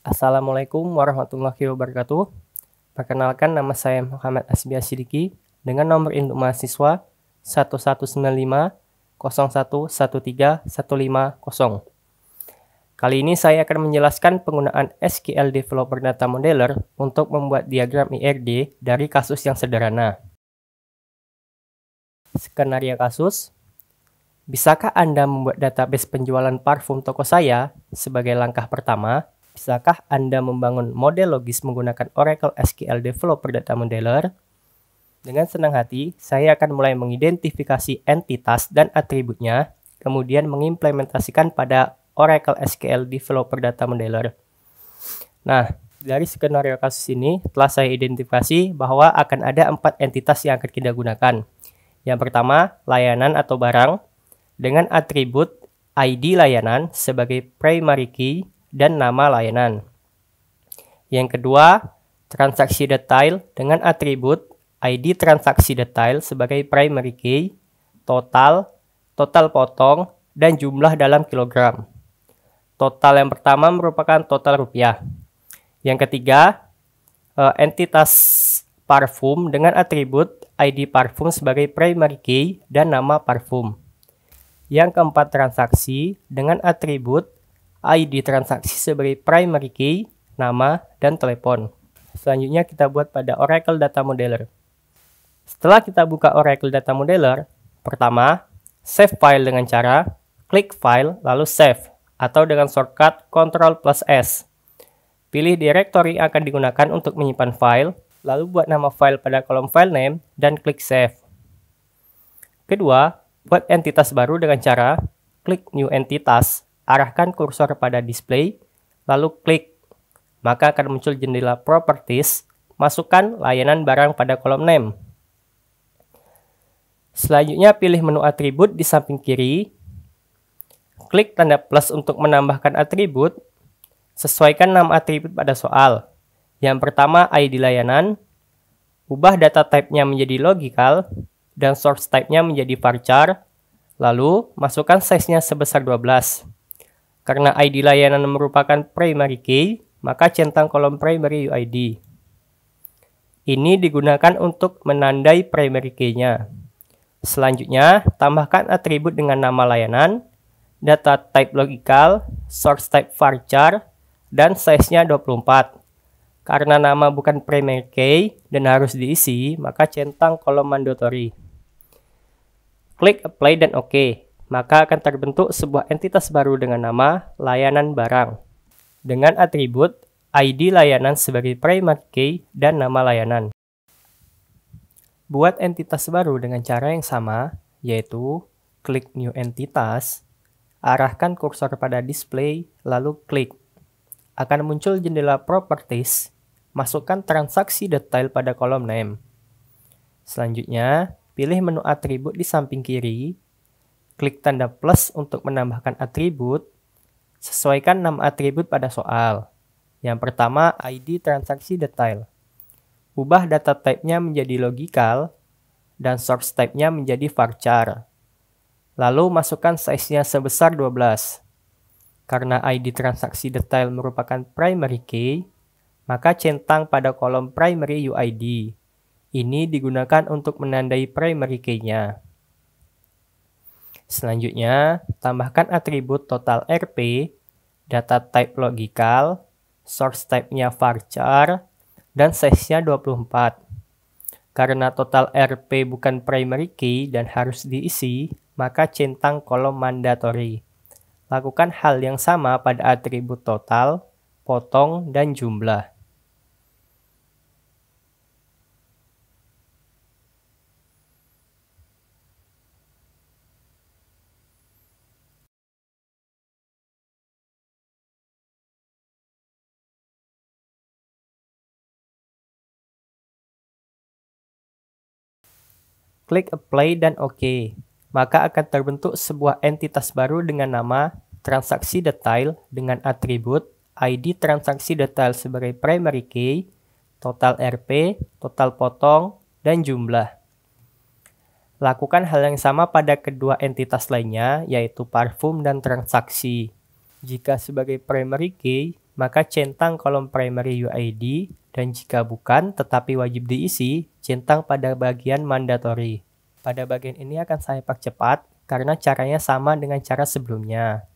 Assalamualaikum warahmatullahi wabarakatuh. Perkenalkan, nama saya Muhammad Asbia Sidiki dengan nomor induk mahasiswa 119501131550. Kali ini saya akan menjelaskan penggunaan SQL Developer Data Modeler untuk membuat diagram IRD dari kasus yang sederhana. Skenario kasus. Bisakah Anda membuat database penjualan parfum toko saya? Sebagai langkah pertama, bisakah Anda membangun model logis menggunakan Oracle SQL Developer Data Modeler? Dengan senang hati, saya akan mulai mengidentifikasi entitas dan atributnya, kemudian mengimplementasikan pada Oracle SQL Developer Data Modeler. Nah, dari skenario kasus ini telah saya identifikasi bahwa akan ada 4 entitas yang akan kita gunakan. Yang pertama, layanan atau barang dengan atribut ID layanan sebagai primary key dan nama layanan. Yang kedua, transaksi detail dengan atribut ID transaksi detail sebagai primary key, total potong, dan jumlah dalam kilogram. Total yang pertama merupakan total rupiah. Yang ketiga, entitas parfum dengan atribut ID parfum sebagai primary key dan nama parfum. Yang keempat, transaksi dengan atribut ID transaksi sebagai primary key, nama, dan telepon. Selanjutnya kita buat pada Oracle Data Modeler. Setelah kita buka Oracle Data Modeler, pertama, save file dengan cara klik file lalu save, atau dengan shortcut Ctrl+S. Pilih directory yang akan digunakan untuk menyimpan file, lalu buat nama file pada kolom file name dan klik save. Kedua, buat entitas baru dengan cara klik New Entitas, arahkan kursor pada display, lalu klik. Maka akan muncul jendela Properties, masukkan layanan barang pada kolom name. Selanjutnya pilih menu atribut di samping kiri, klik tanda plus untuk menambahkan atribut, sesuaikan nama atribut pada soal. Yang pertama ID layanan, ubah data type-nya menjadi logical, dan source type-nya menjadi varchar, lalu masukkan size-nya sebesar 12. Karena ID layanan merupakan primary key, maka centang kolom primary UID. Ini digunakan untuk menandai primary key-nya. Selanjutnya, tambahkan atribut dengan nama layanan, data type logical, source type varchar, dan size-nya 24. Karena nama bukan primary key dan harus diisi, maka centang kolom mandatory. Klik apply dan OK, maka akan terbentuk sebuah entitas baru dengan nama layanan barang, dengan atribut ID layanan sebagai primary key dan nama layanan. Buat entitas baru dengan cara yang sama, yaitu klik New Entitas, arahkan kursor pada display, lalu klik. Akan muncul jendela Properties, masukkan transaksi detail pada kolom name. Selanjutnya, pilih menu atribut di samping kiri, klik tanda plus untuk menambahkan atribut, sesuaikan nama atribut pada soal. Yang pertama, ID transaksi detail. Ubah data type-nya menjadi logical, dan source type-nya menjadi varchar. Lalu masukkan size-nya sebesar 12. Karena ID transaksi detail merupakan primary key, maka centang pada kolom primary UID. Ini digunakan untuk menandai primary key-nya. Selanjutnya, tambahkan atribut total RP, data type logical, source type-nya varchar, dan size-nya 24. Karena total RP bukan primary key dan harus diisi, maka centang kolom mandatory. Lakukan hal yang sama pada atribut total, potong, dan jumlah. Klik apply dan OK, maka akan terbentuk sebuah entitas baru dengan nama transaksi detail dengan atribut ID transaksi detail sebagai primary key, total RP, total potong, dan jumlah. Lakukan hal yang sama pada kedua entitas lainnya, yaitu parfum dan transaksi. Jika sebagai primary key, maka centang kolom primary UID, dan jika bukan tetapi wajib diisi, centang pada bagian mandatory. Pada bagian ini akan saya percepat karena caranya sama dengan cara sebelumnya.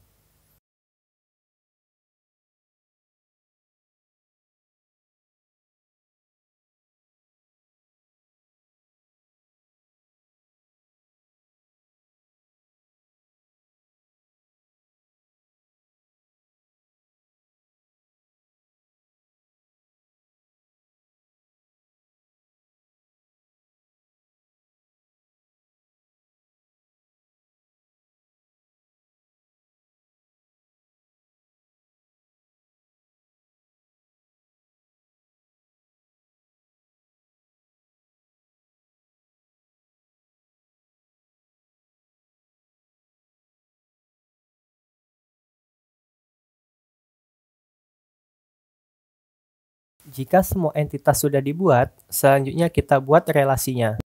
Jika semua entitas sudah dibuat, selanjutnya kita buat relasinya.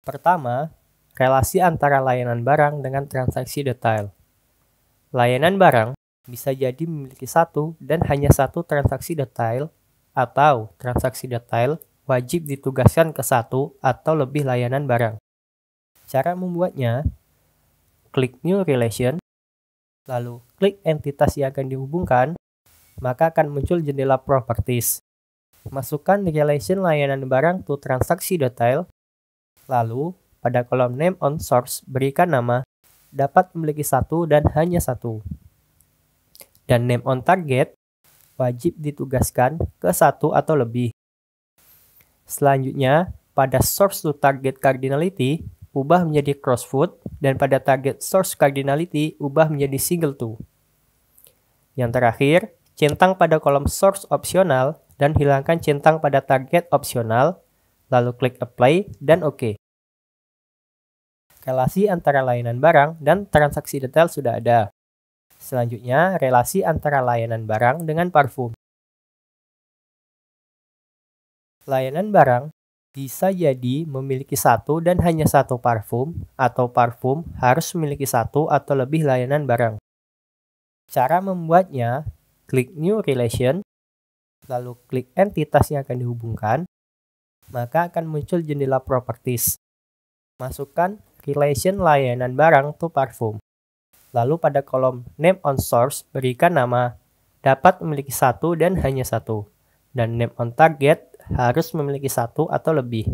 Pertama, relasi antara layanan barang dengan transaksi detail. Layanan barang bisa jadi memiliki satu dan hanya satu transaksi detail, atau transaksi detail wajib ditugaskan ke satu atau lebih layanan barang. Cara membuatnya, klik New Relation, lalu klik entitas yang akan dihubungkan, maka akan muncul jendela Properties. Masukkan relation layanan barang to transaksi detail, lalu pada kolom Name on Source berikan nama dapat memiliki satu dan hanya satu. Dan Name on Target wajib ditugaskan ke satu atau lebih. Selanjutnya, pada Source to Target Cardinality ubah menjadi Crossfoot, dan pada Target Source Cardinality ubah menjadi Single to. Yang terakhir, centang pada kolom source opsional dan hilangkan centang pada target opsional, lalu klik apply dan OK. Relasi antara layanan barang dan transaksi detail sudah ada. Selanjutnya, relasi antara layanan barang dengan parfum. Layanan barang bisa jadi memiliki satu dan hanya satu parfum, atau parfum harus memiliki satu atau lebih layanan barang. Cara membuatnya, klik New Relation, lalu klik entitas yang akan dihubungkan, maka akan muncul jendela Properties. Masukkan relation layanan barang to parfum. Lalu pada kolom Name on Source berikan nama dapat memiliki satu dan hanya satu, dan Name on Target harus memiliki satu atau lebih.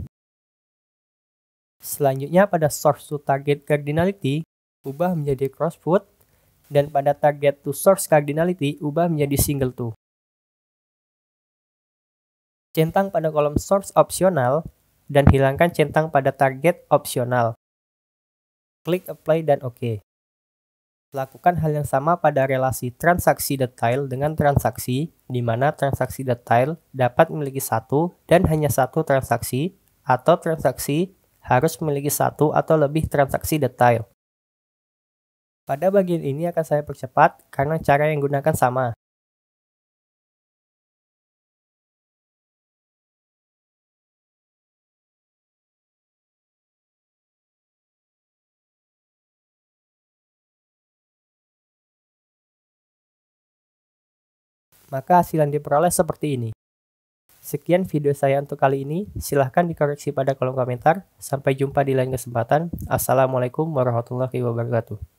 Selanjutnya pada Source to Target Cardinality ubah menjadi Crossfoot, dan pada Target to Source Cardinality ubah menjadi Single to. Centang pada kolom Source opsional dan hilangkan centang pada Target opsional. Klik Apply dan OK. Lakukan hal yang sama pada relasi transaksi detail dengan transaksi, di mana transaksi detail dapat memiliki satu dan hanya satu transaksi, atau transaksi harus memiliki satu atau lebih transaksi detail. Pada bagian ini akan saya percepat karena cara yang digunakan sama. Maka hasil yang diperoleh seperti ini. Sekian video saya untuk kali ini. Silahkan dikoreksi pada kolom komentar. Sampai jumpa di lain kesempatan. Assalamualaikum warahmatullahi wabarakatuh.